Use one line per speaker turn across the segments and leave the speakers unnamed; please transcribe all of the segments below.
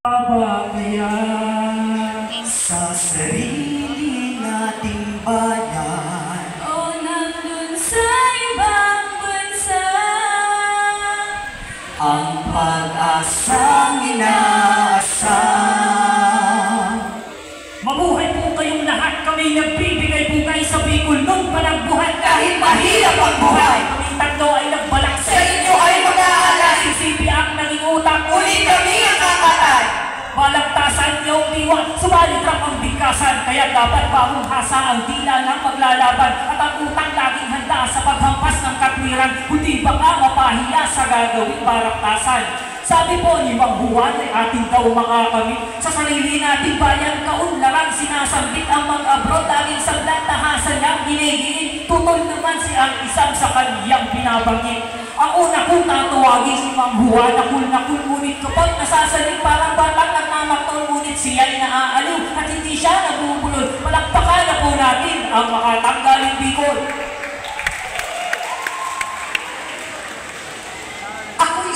Kaya sa sarili nating bayan
o nandun sa ibang bansa,
ang pag-asang inaasam.
Mabuhay po kayong lahat, kami nagbibigay bugay sa Bicol nung palang buhay.
Kahit mahirap ang buhay,
kami tatlo ay nagbalak
sa inyo ay mag-aalay.
Sisipi ang naging utak,
Uli kami ang kakatay.
balagtasan yung diwa, subalit lang ang bigkasan. Kaya dapat bahunghasa ang dila ng paglalaban, at ang utang laging handa sa paghampas ng katwiran, kundi baka mapahiya sa gagawing baraktasan. Sabi po ni Mang Juan ay ating daw makakamit sa sarili nating bayan, kaunlarang sinasambit ang mag-abroad, laging saglat tahasan niyang ginigilin. Tutol naman si ang isang sa kaniyang binabanggit. Ang una kong tatuwagin si Mang Juan, nakul ngunit kapag nasasalig parang batang nagmamakton, ngunit siya'y naaaliw at hindi siya nabubulol. Palakpakan na po natin ang makatanggaling Bicol.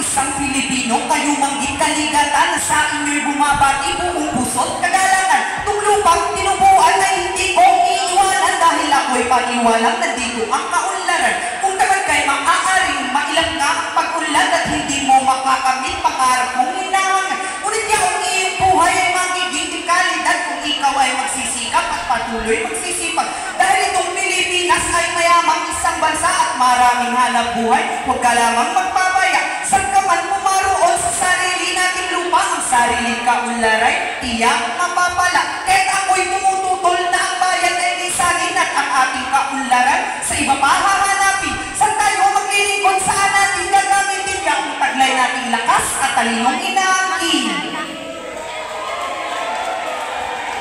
Isang Pilipino, kayo manggit kaligatan na sa inyo'y bumabati buong puso't kagalangan. Tumlupang tinubuan na hindi ko iiwanan dahil ako'y paniwalang nandito ang kaunlaran. Kung naman kayo maaaring mailang nga ang pag-unlad at hindi mo makakamit pangarap mong hinahangan. Ngunit yaong iyong buhay ay magiging kalidad kung ikaw ay magsisikap at patuloy magsisipag. Dahil itong Pilipinas ay mayamang isang bansa at maraming hanap buhay. Huwag ka lamang magpapaya. Saan ka man pumaroon sa sarili nating lupa, ang sariling kaunlaray, tiyak mapapala. Kahit ako'y tumututol na ang bayan ay lisanin at ang ating kaunlaran sa iba pa hahanapin. Saan tayo maglilingkod, saan natin gagamitin yung taglay nating lakas at talinong inaangkin.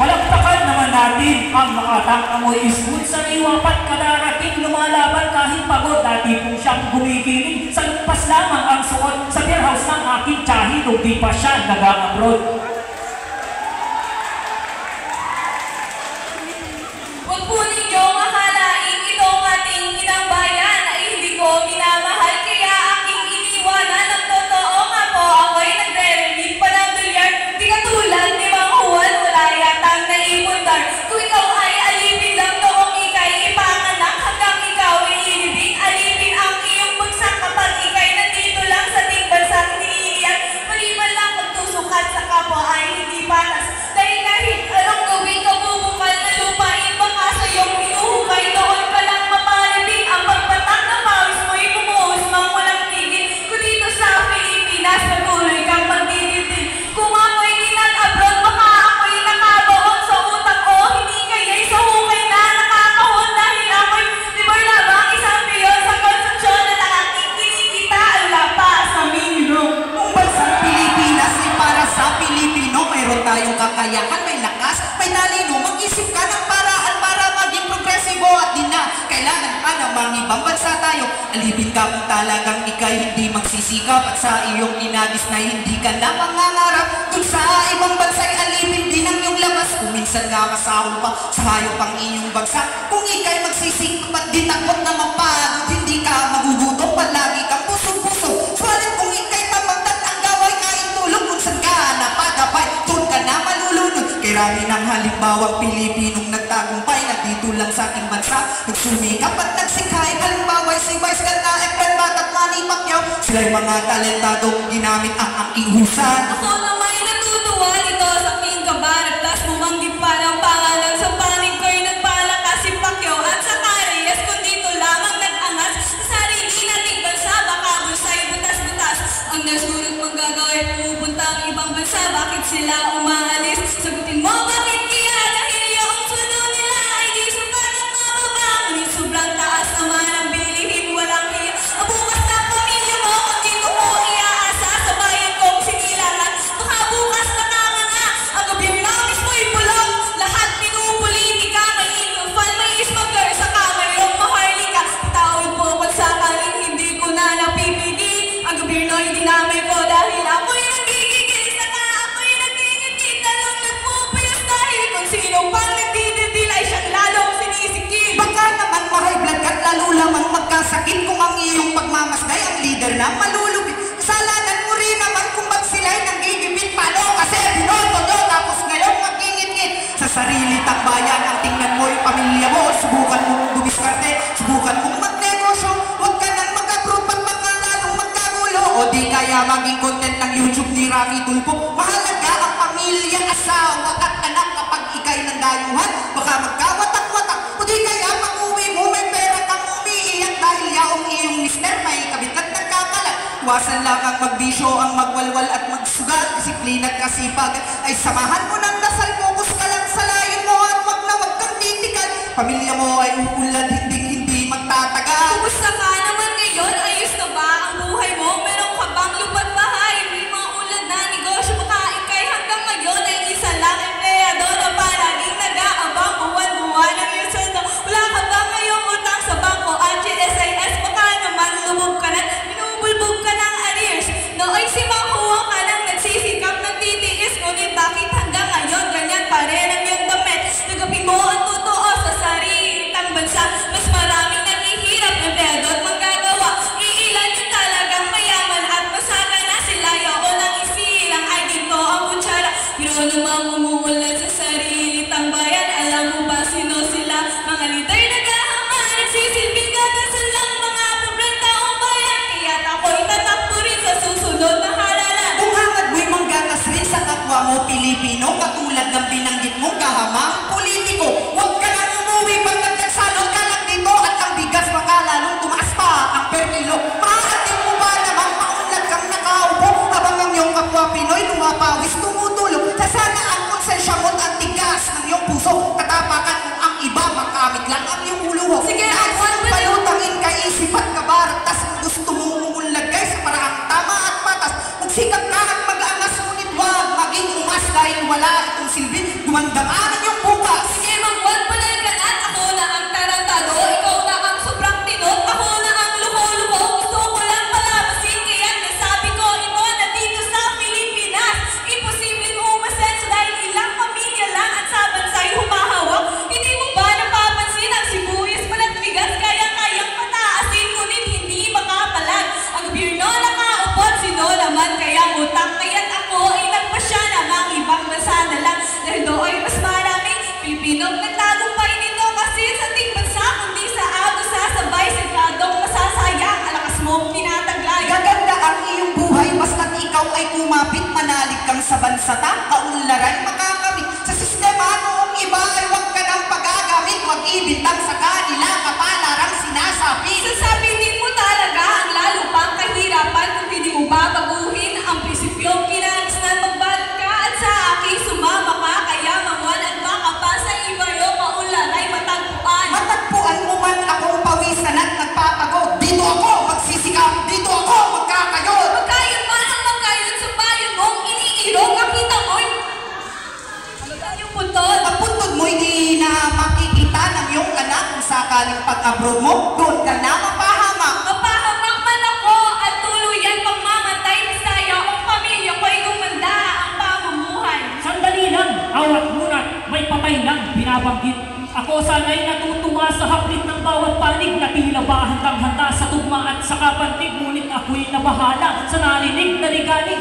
Palakpakan naman natin ang makatang amoy ismut sa iwapat kadarating lumalaban kahit pagod. Dati po siyang gumigiling, sa lumpas lamang ang suot sa beer house ng aking tsahin nung di pa siya nag-abroad.
huwag po ninyong akalaing itong ating inang bayan ay hindi ko minamahal, kaya aking iniwanan. Ang totoo nga po, ako'y nagre-remit pa ng bilyar. Di katulad ni Mang Juan, wala yatang naipundar. Kung ikaw ay alipin lang noong ika'y ipanganak, hanggang ikaw ay inibig, alipin ang iyong bagsak kapag ika'y nandito lang sa ting bansang hinihiyan. Maliban lang magtusukat sa kapwa ay hindi patas. Dahil kahit anong gawin ka bubukal na lupain, baka sa iyong hinuhukay doon ka lang mapalibing. Ang pagpatak na pawis mo'y bumuhos mang walang tigil. Kung dito sa Pilipinas patuloy kang magdidibdib. Kung ako'y ginag-abroad, baka ako'y nakabaon sa utak ko. Hindi kaya'y sa hukay na nakakahon, dahil ako'y liboy lamang isang piyon sa konstruksyon at ang aking kinikita ay lapa sa minimum.
Kung bansang Pilipinas ay para sa Pilipino, mayroon tayong kakayahan, may lakas, may talino. Mag-isip ka ng paraan para maging progresibo at di na kailangan pa namang ibang bansa tayo. Alipin ka kung talagang ika'y hindi magsisikap at sa iyong ninagis na hindi ka na mangangarap. Kung sa ibang bansa'y alipin din ang iyong labas. Kung minsan nga masahol pa sa hayop ang iyong bagsak. Kung ika'y magsisikap at di takot na mapagod, hindi ka magugutom, palagi kang puso-puso. Suwalit kung ika'y tamagtat ang gaway kain tulog, kung saan ka napagapay, doon ka na malulunod. Kirami ng halimbawang Pilipinong nagtagumpay, nandito lang sa ating bansa, nagsumikap at nagsikay. Halimbawa si Vice Ganda, Efren Bat at Manny Pacquiao. Sila'y mga talentadong ginamit ang aking husan.
Ako naman ay natutuwa nito sa aking kabarat. Plus bumanggit pa ng pangalan sa panig ko'y nagpalakas si Pacquiao at sa Carrias. Kung dito lamang nag-angas sa sarili nating bansa, baka bulsa'y butas-butas. Ang nasurot mong gagawin, pupunta ang ibang bansa. Bakit sila umaalis? Sagutin mo, bakit kaya? Dahil yung sundo nila ay di sukat at mababa. Ngunit sobrang taas naman ang bilihin, walang hiya. Ang bukas ng pamilya mo, kung dito mo iaasa sa bayan kong sinilangan. Baka bukas nakanganga, ang gobyerno mismo'y bulong. Lahat pinupolitika, may inufan, may smuggler, saka mayroong maharlika. Tawid po pag sakaling hindi ko na napipigil. Ang gobyerno'y dinamay ko dahil ako'y nagigigil. Saka ako'y nagigigil, talong nagpupuyos dahil kung sino pang nagdididil ay siyang lalong sinisikil.
Baka naman ma-high blood ka, lalo lamang magkasakit kung ang iyong pagmamasday ang leader na malulupit. Kasalanan mo rin naman kung ba't sila'y nanggigipit. Paano kasi ng bayan ang tingnan mo yung pamilya mo. Subukan mong dumiskarte, subukan mong magnegosyo. Huwag ka nang mag-approve at baka lalong magkagulo. O di kaya maging content ng YouTube ni Rafi Tulfo. Mahalaga ang pamilya, asawa at anak kapag ikay ng dayuhan. Baka magkawatak-watak. O di kaya pag-uwi mo may pera kang umiiyak dahil yaong iyong mister may kabit at nagkakalat. Iwasan lang ang magbisyo, ang magwalwal at magsugal. Disiplina at kasipag ay samahan mo ng dasal. Focus ka lang sa layon mo at wag kang titikal. Pamilya mo ay uulad, hindi magtatagal.
Kumusta ka naman ngayon? Ayos na ba ang buhay mo? Meron ka bang lupat bahay? May mga ulad na negosyo mo ka ikay hanggang ngayon ay isa lang empleyado na palaging nag-aabang buwan-buwan ng iyong sweldo. Wala ka ba ngayong utang sa bangko at GSIS? Baka naman lumog ka na, binubulbog ka ng arrears. Nooy si Manghuwang ka nang nagsisikap ng titiis, ngunit bakit hanggang ngayon ganyan pa rin ang iyong damit? Nagapin mo ang totoo sa sarili ng bansa. Mas maraming naghihirap, empleyado at manggagawa. Iilan yung talagang mayaman at masaga na sila. Yoko lang isilang ay dito ang kutsara. Pero namang umuulan sa sarili ng bayan. Alam mo ba sino sila? Mga leader naghahama, nagsisilbing gatasan lang mga pobreng taong bayan. Kaya't ako'y tatakbo rin sa susunod na halalan.
Kung hangad mo'y manggatas rin sa kapwa mo Pilipino, katulad ng binanggit mong kahamang politiko. Huwag ka nang umuwi pag nagsalot ka lang dito at ang bigas baka lalong tumaas pa ang per kilo. Maaating mo ba namang maunlad kang nakaupo habang ang iyong kapwa Pinoy lumapawis tumutulog? Sana ang konsensya mo't ang tigas ng iyong puso, katapakan mo ang iba, makamit lang ang iyong uluho.
Sige,
Nais
Juan,
mong palutangin kaisip at kabarat, tas gusto mong umunlagay sa paraang tama at patas. Magsikap ka at mag-angas, ngunit wag maging umas dahil wala itong silbi. Dumandamanan yung bukas.
Sige, magwag panal ka na. Ako na ang tarantado. Ikaw na ang sobrang tinod. Ako na ang luho-luho. Gusto ko lang palabasin. Kaya nasabi ko ito na dito sa Pilipinas. Imposibleng umasenso dahil ilang pamilya lang at sa bansa'y humahawak. Hindi mo ba napapansin ang sibuyas balat bigas? Kaya-kayang pataasin. Ngunit hindi makapalag. Ang gobyerno nakaupot. Sino naman kaya utang? Kaya't ako ay nagpasya na mga ibang bansa na lang. Dahil doon mas maraming Pilipinong nagtagumpay nito kasi sa ating bansa kundi sa ato sasabay sigladong masasayang alakas mong tinataglay.
Gaganda ang iyong buhay basta't ikaw ay kumapit, manalig kang sa bansata, kaunlaran makakamit. Sa sistema noong iba ay huwag ka nang pagagamit, huwag ibintang sa kanila kapalarang sinasabi.
Sasabihin mo talaga ang lalo pang kahirapan kung hindi mo babaguhin ang prinsipyong kinalisnan magbalot ka at sa akin sumama ka. Kaya mangwan at baka pa sa iba yung maulan ay matagpuan.
Matagpuan mo man akong pawisan at nagpapagod. Dito ako magsisikap, dito ako magkakayod.
Magkayod man ang magkayod sa bayan mong iniirog. Nakita mo'y yung puntod.
Ang puntod mo hindi na makikita ng iyong anak kung sakaling pag-abroad mo, doon ka na mapahamak.
Mapahamak man ako at tuluyan pang mamatay. Bisaya ang pamilya ko'y gumanda ang pamumuhay.
Sandali lang, awat muna, may patay lang binabanggit. Ako sana'y natutuwa sa haplit ng bawat panig na tila ba handang-handa sa tugma at sa kapantig, ngunit ako'y nabahala sa narinig na ligalig.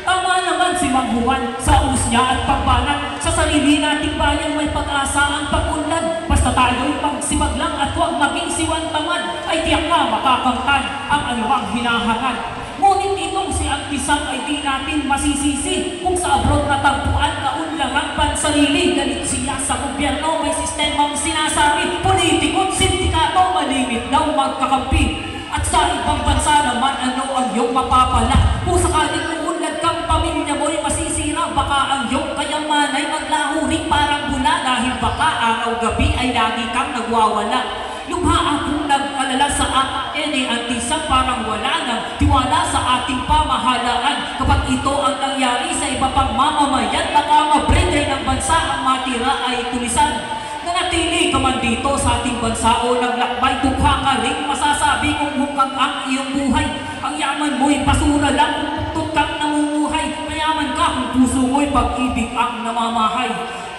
Tama naman si Mang Juan sa us niya at pagbanat. Sa sarili nating bayan may pag-asa ang pag-unlad. Basta tayo'y magsibag lang at huwag maging siwan tamad, ay tiyak na makakamtan ang anumang hinahangad. Ngunit itong si Antisan ay di natin masisisi kung sa abroad natagpuan kaunlang ang pansarili. Galit siya sa gobyerno, may sistemang sinasabi, politiko, sindikato, malimit daw magkakampi. At sa ibang bansa naman ano ang iyong mapapala? Kung sakaling uunlad kang pamilya mo'y masisira, baka ang iyong kayaman ay maglaho rin parang bula dahil baka araw-gabi ay lagi kang nagwawala. Lubha akong nag-alala sa akin Antisan, parang wala nang tiwala sa ating pamahalaan. Kapag ito ang nangyari sa iba pang mamamayan, baka mabrede ng bansa ang matira ay tulisan. Nanatili ka man dito sa ating bansa o naglakbay, dukha ka rin masasabi kung hukag ang iyong buhay. Ang yaman mo'y basura lang kung tuktot kang namumuhay. Mayaman ka kung puso mo'y pag-ibig ang namamahay.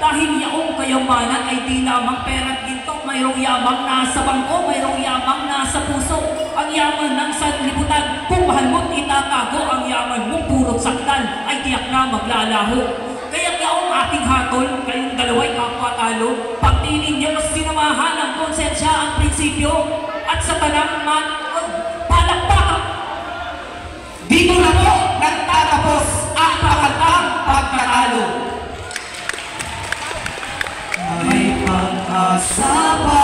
Dahil yaong kayamanan ay di lamang pera't ginto, mayroong yamang nasa bangko, mayroong yamang nasa puso. Ang yaman ng sanlibutan, kung mahal mo't itatago, ang yaman mong purot saktan ay tiyak na maglalaho. Kaya yaong ating hatol, kayong dalawa'y kapwa-talo. Pagtingin niyo, sinamahan ng konsensya ang prinsipyo at sa tanang palakpakan.
Dito na po nagtatapos ang makatang pagkatalo. May pag-asa pa